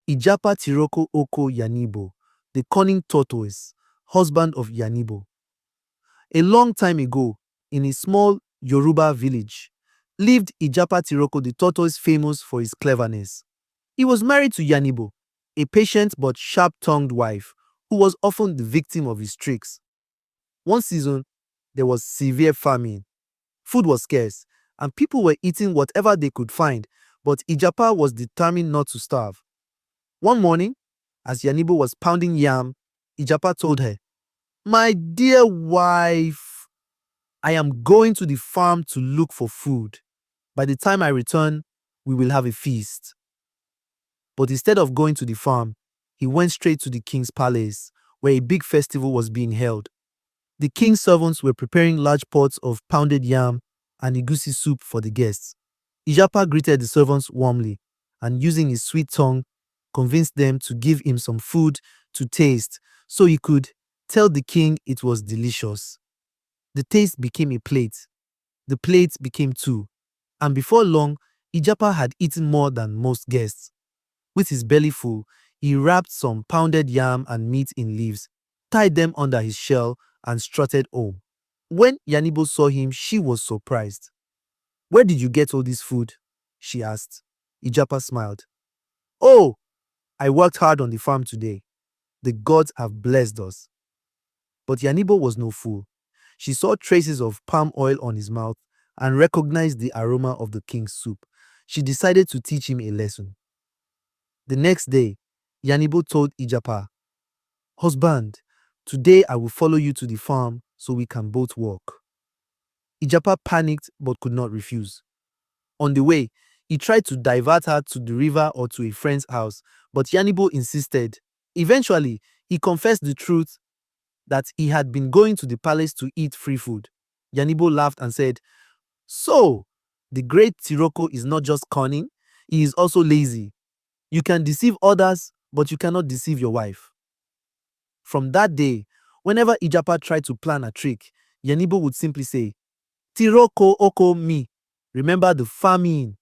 Ijapa Tiroko Oko Yanibo, the cunning tortoise, husband of Yanibo. A long time ago, in a small Yoruba village, lived Ijapa Tiroko the tortoise, famous for his cleverness. He was married to Yanibo, a patient but sharp-tongued wife who was often the victim of his tricks. One season, there was severe famine. Food was scarce, and people were eating whatever they could find, but Ijapa was determined not to starve. One morning, as Yanibo was pounding yam, Ijapa told her, "My dear wife, I am going to the farm to look for food. By the time I return, we will have a feast." But instead of going to the farm, he went straight to the king's palace, where a big festival was being held. The king's servants were preparing large pots of pounded yam and egusi soup for the guests. Ijapa greeted the servants warmly and, using his sweet tongue, convinced them to give him some food to taste so he could tell the king it was delicious. The taste became a plate. The plate became two. And before long, Ijapa had eaten more than most guests. With his belly full, he wrapped some pounded yam and meat in leaves, tied them under his shell, and strutted home. When Yanibo saw him, she was surprised. "Where did you get all this food?" she asked. Ijapa smiled. "Oh, I worked hard on the farm today. The gods have blessed us." But Yanibo was no fool. She saw traces of palm oil on his mouth and recognized the aroma of the king's soup. She decided to teach him a lesson. The next day, Yanibo told Ijapa, "Husband, today I will follow you to the farm so we can both work." Ijapa panicked but could not refuse. On the way, he tried to divert her to the river or to a friend's house, but Yanibo insisted. Eventually, he confessed the truth that he had been going to the palace to eat free food. Yanibo laughed and said, "So, the great Tiroko is not just cunning, he is also lazy. You can deceive others, but you cannot deceive your wife." From that day, whenever Ijapa tried to plan a trick, Yanibo would simply say, "Tiroko Oko me. Remember the famine."